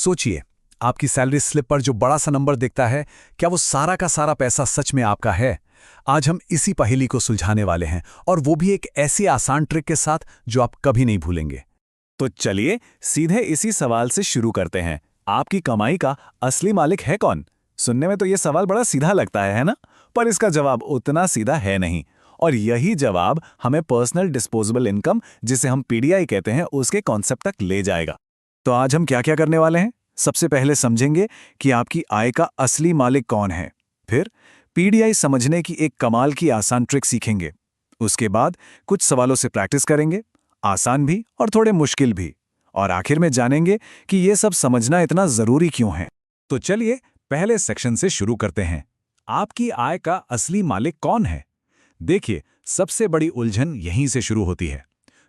सोचिए, आपकी salary slip पर जो बड़ा सा नंबर दिखता है, क्या वो सारा का सारा पैसा सच में आपका है? आज हम इसी पहेली को सुलझाने वाले हैं, और वो भी एक ऐसी आसान ट्रिक के साथ जो आप कभी नहीं भूलेंगे। तो चलिए सीधे इसी सवाल से शुरू करते हैं। आपकी कमाई का असली मालिक है कौन? सुनने में तो ये सवाल बड़ा सीधा लगता है ना? पर इसका जवाब उतना सीधा है नहीं। और यही जवाब हमें पर्सनल डिस्पोजेबल इनकम, जिसे हम पीडीआई कहते हैं, उसके कॉन्सेप्ट तक ले जाएगा। तो आज हम क्या क्या करने वाले हैं? सबसे पहले समझेंगे कि आपकी आय का असली मालिक कौन है। फिर पीडीआई समझने की एक कमाल की आसान ट्रिक सीखेंगे। उसके बाद कुछ सवालों से प्रैक्टिस करेंगे, आसान भी और थोड़े मुश्किल भी। और आखिर में जानेंगे कि ये सब समझना इतना जरूरी क्यों है। तो चलिए पहले सेक्शन से शुरू करते हैं। आपकी आय का असली मालिक कौन है? देखिए, सबसे बड़ी उलझन यहीं से शुरू होती है।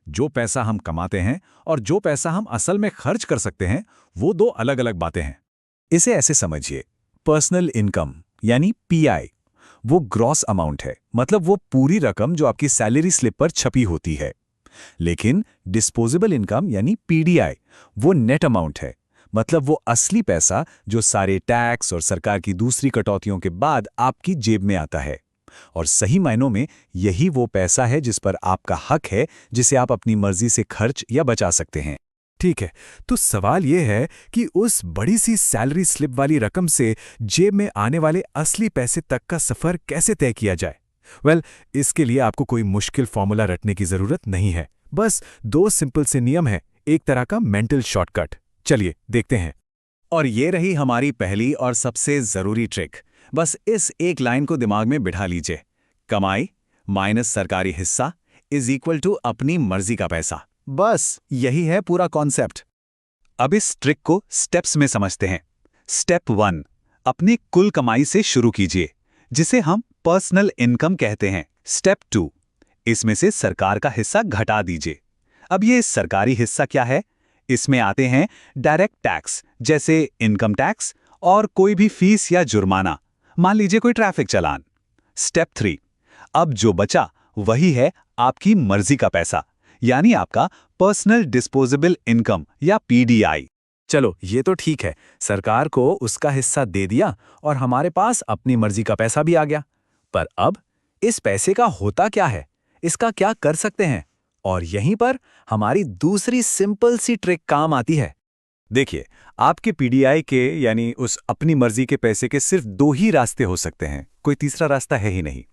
जो पैसा हम कमाते हैं और जो पैसा हम असल में खर्च कर सकते हैं, वो दो अलग अलग बातें हैं। इसे ऐसे समझिए, पर्सनल इनकम यानी पीआई वो ग्रॉस अमाउंट है, मतलब वो पूरी रकम जो आपकी सैलरी स्लिप पर छपी होती है। लेकिन डिस्पोजेबल इनकम यानी पीडीआई वो नेट अमाउंट है, मतलब वो असली पैसा जो सारे टैक्स और सरकार की दूसरी कटौतियों के बाद आपकी जेब में आता है। और सही मायनों में यही वो पैसा है जिस पर आपका हक है, जिसे आप अपनी मर्जी से खर्च या बचा सकते हैं। ठीक है, तो सवाल यह है कि उस बड़ी सी सैलरी स्लिप वाली रकम से जेब में आने वाले असली पैसे तक का सफर कैसे तय किया जाए? इसके लिए आपको कोई मुश्किल फॉर्मूला रटने की जरूरत नहीं है। बस दो सिंपल से नियम है, एक तरह का मेंटल शॉर्टकट। चलिए देखते हैं। और ये रही हमारी पहली और सबसे जरूरी ट्रिक। बस इस एक लाइन को दिमाग में बिठा लीजिए। कमाई माइनस सरकारी हिस्सा इज इक्वल टू अपनी मर्जी का पैसा। बस यही है पूरा कॉन्सेप्ट। अब इस ट्रिक को स्टेप्स में समझते हैं। स्टेप 1, अपनी कुल कमाई से शुरू कीजिए, जिसे हम पर्सनल इनकम कहते हैं। स्टेप 2, इसमें से सरकार का हिस्सा घटा दीजिए। अब ये सरकारी हिस्सा क्या है? इसमें आते हैं डायरेक्ट टैक्स, जैसे इनकम टैक्स और कोई भी फीस या जुर्माना, मान लीजिए कोई ट्रैफिक चालान। स्टेप 3, अब जो बचा वही है आपकी मर्जी का पैसा, यानी आपका पर्सनल डिस्पोजेबल इनकम या पीडीआई। चलो ये तो ठीक है, सरकार को उसका हिस्सा दे दिया और हमारे पास अपनी मर्जी का पैसा भी आ गया। पर अब इस पैसे का होता क्या है? इसका क्या कर सकते हैं? और यहीं पर हमारी दूसरी सिंपल सी ट्रिक काम आती है। देखिए, आपके पीडीआई के यानी उस अपनी मर्जी के पैसे के सिर्फ दो ही रास्ते हो सकते हैं, कोई तीसरा रास्ता है ही नहीं।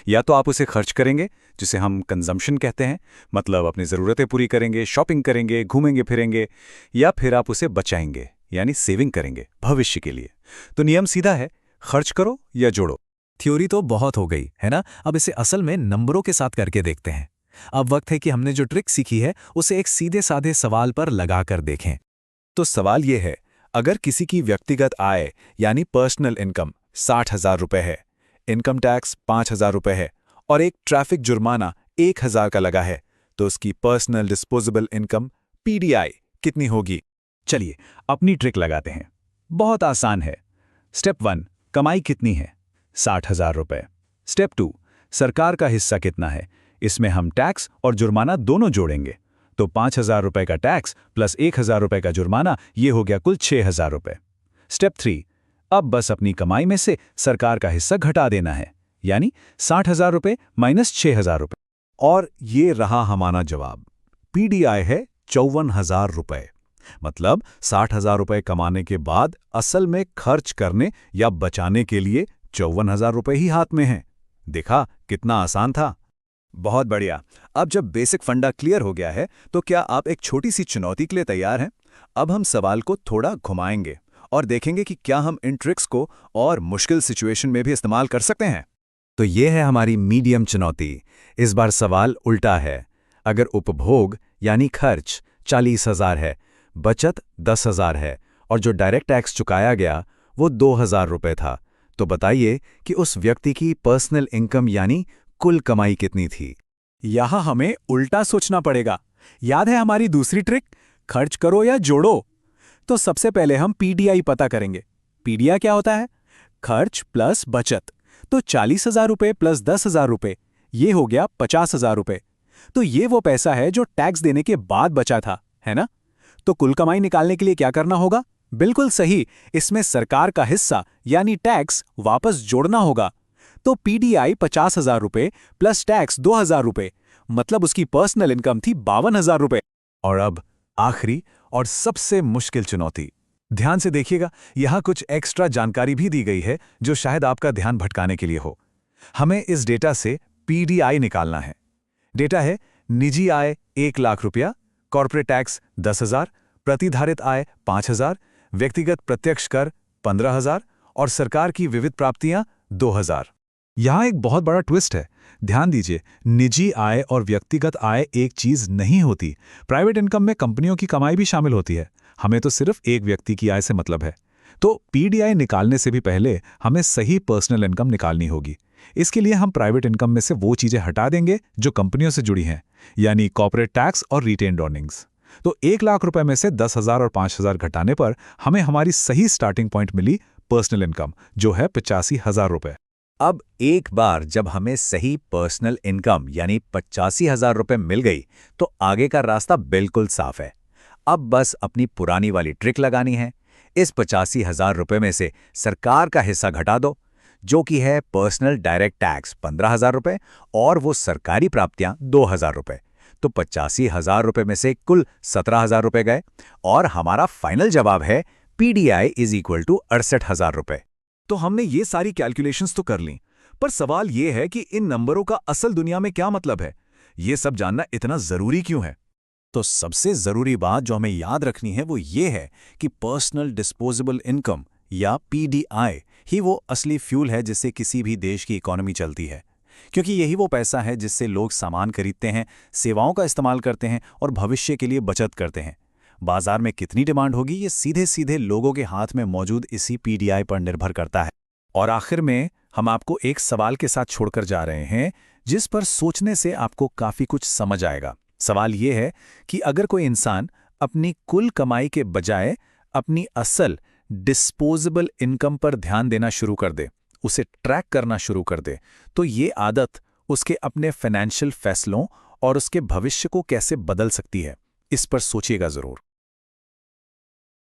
या तो आप उसे खर्च करेंगे, जिसे हम कंजम्पशन कहते हैं, मतलब अपनी ज़रूरतें पूरी करेंगे, शॉपिंग करेंगे, घूमेंगे फिरेंगे। या फिर आप उसे बचाएंगे, यानी सेविंग करेंगे भविष्य के लिए। तो नियम सीधा है, खर्च करो या जोड़ो। थ्योरी तो बहुत हो गई है ना, अब इसे असल में नंबरों के साथ करके देखते हैं। अब वक्त है कि हमने जो ट्रिक सीखी है उसे एक सीधे साधे सवाल पर लगाकर देखें। तो सवाल यह है, अगर किसी की व्यक्तिगत आय यानी पर्सनल इनकम 60,000 रुपए है, इनकम टैक्स 5,000 रुपए है और एक ट्रैफिक जुर्माना 1,000 का लगा है, तो उसकी पर्सनल डिस्पोजेबल इनकम पीडीआई कितनी होगी? चलिए अपनी ट्रिक लगाते हैं। बहुत आसान है। स्टेप 1, कमाई कितनी है? 60,000 रुपए। स्टेप 2, सरकार का हिस्सा कितना है? इसमें हम टैक्स और जुर्माना दोनों जोड़ेंगे, तो 5,000 रुपए का टैक्स प्लस 1,000 रुपए का जुर्माना, ये हो गया कुल 6,000 रुपए। स्टेप 3, अब बस अपनी कमाई में से सरकार का हिस्सा घटा देना है, यानी 60,000 रुपए माइनस 6,000 रुपए। और ये रहा हमारा जवाब। पीडीआई है 54,000 रुपए। मतलब 60,000 रुपए कमाने के बाद असल में खर्च करने या बचाने के लिए 54,000 रुपए ही हाथ में हैं। देखा कितना आसान था? बहुत बढ़िया। अब जब बेसिक फंडा क्लियर हो गया है, तो क्या आप एक छोटी सी चुनौती के लिए तैयार हैं? अब हम सवाल को थोड़ा घुमाएंगे और देखेंगे कि क्या हम इन ट्रिक्स को और मुश्किल सिचुएशन में भी इस्तेमाल कर सकते हैं। तो ये है हमारी मीडियम चुनौती। इस बार सवाल उल्टा है। अगर उपभोग यानी खर्च 40,000 है, बचत 10,000 है और जो डायरेक्ट टैक्स चुकाया गया वो 2,000 रुपए था, तो बताइए कि उस व्यक्ति की पर्सनल इनकम यानी कुल कमाई कितनी थी? यहां हमें उल्टा सोचना पड़ेगा। याद है हमारी दूसरी ट्रिक, खर्च करो या जोड़ो? तो सबसे पहले हम पीडीआई पता करेंगे। पीडीआई क्या होता है? खर्च प्लस बचत। तो 40,000 रुपए प्लस 10,000 रुपए, ये हो गया 50,000 रुपए। तो ये वो पैसा है जो टैक्स देने के बाद बचा था, है ना? तो कुल कमाई निकालने के लिए क्या करना होगा? बिल्कुल सही, इसमें सरकार का हिस्सा यानी टैक्स वापस जोड़ना होगा। तो पीडीआई 50,000 रुपये प्लस टैक्स 2,000 रुपये, मतलब उसकी पर्सनल इनकम थी 52,000 रुपये। और अब आखिरी और सबसे मुश्किल चुनौती। ध्यान से देखिएगा, यहाँ कुछ एक्स्ट्रा जानकारी भी दी गई है जो शायद आपका ध्यान भटकाने के लिए हो। हमें इस डेटा से पीडीआई निकालना है। डेटा है निजी आय 1 लाख रुपया, कॉर्पोरेट टैक्स 10,000, प्रतिधारित आय 5,000, व्यक्तिगत प्रत्यक्ष कर 15,000 और सरकार की विविध प्राप्तियां 2,000। यहाँ एक बहुत बड़ा ट्विस्ट है। ध्यान दीजिए, निजी आय और व्यक्तिगत आय एक चीज नहीं होती। प्राइवेट इनकम में कंपनियों की कमाई भी शामिल होती है। हमें तो सिर्फ एक व्यक्ति की आय से मतलब है। तो पीडीआई निकालने से भी पहले हमें सही पर्सनल इनकम निकालनी होगी। इसके लिए हम प्राइवेट इनकम में से वो चीजें हटा देंगे जो कंपनियों से जुड़ी हैं, यानी कॉर्पोरेट टैक्स और रिटेन्ड अर्निंग्स। तो 1 लाख रुपए में से 10,000 और 5,000 घटाने पर हमें हमारी सही स्टार्टिंग पॉइंट मिली, पर्सनल इनकम, जो है 85,000 रुपए। अब एक बार जब हमें सही पर्सनल इनकम यानी 85,000 रुपये मिल गई, तो आगे का रास्ता बिल्कुल साफ है। अब बस अपनी पुरानी वाली ट्रिक लगानी है। इस 85,000 रुपये में से सरकार का हिस्सा घटा दो, जो कि है पर्सनल डायरेक्ट टैक्स 15,000 रुपये और वो सरकारी प्राप्तियां 2,000 रुपये। तो 85,000 रुपये में से कुल 17,000 रुपये गए और हमारा फाइनल जवाब है पीडीआई इज इक्वल टू 68,000 रुपये। तो हमने ये सारी कैलकुलेशंस तो कर ली, पर सवाल ये है कि इन नंबरों का असल दुनिया में क्या मतलब है? ये सब जानना इतना जरूरी क्यों है? तो सबसे ज़रूरी बात जो हमें याद रखनी है वो ये है कि पर्सनल डिस्पोजेबल इनकम या पीडीआई ही वो असली फ्यूल है जिससे किसी भी देश की इकोनॉमी चलती है, क्योंकि यही वो पैसा है जिससे लोग सामान खरीदते हैं, सेवाओं का इस्तेमाल करते हैं और भविष्य के लिए बचत करते हैं। बाजार में कितनी डिमांड होगी ये सीधे सीधे लोगों के हाथ में मौजूद इसी पीडीआई पर निर्भर करता है। और आखिर में हम आपको एक सवाल के साथ छोड़कर जा रहे हैं जिस पर सोचने से आपको काफ़ी कुछ समझ आएगा। सवाल ये है कि अगर कोई इंसान अपनी कुल कमाई के बजाय अपनी असल डिस्पोजेबल इनकम पर ध्यान देना शुरू कर दे, उसे ट्रैक करना शुरू कर दे, तो ये आदत उसके अपने फाइनेंशियल फैसलों और उसके भविष्य को कैसे बदल सकती है, इस पर सोचिएगा ज़रूर।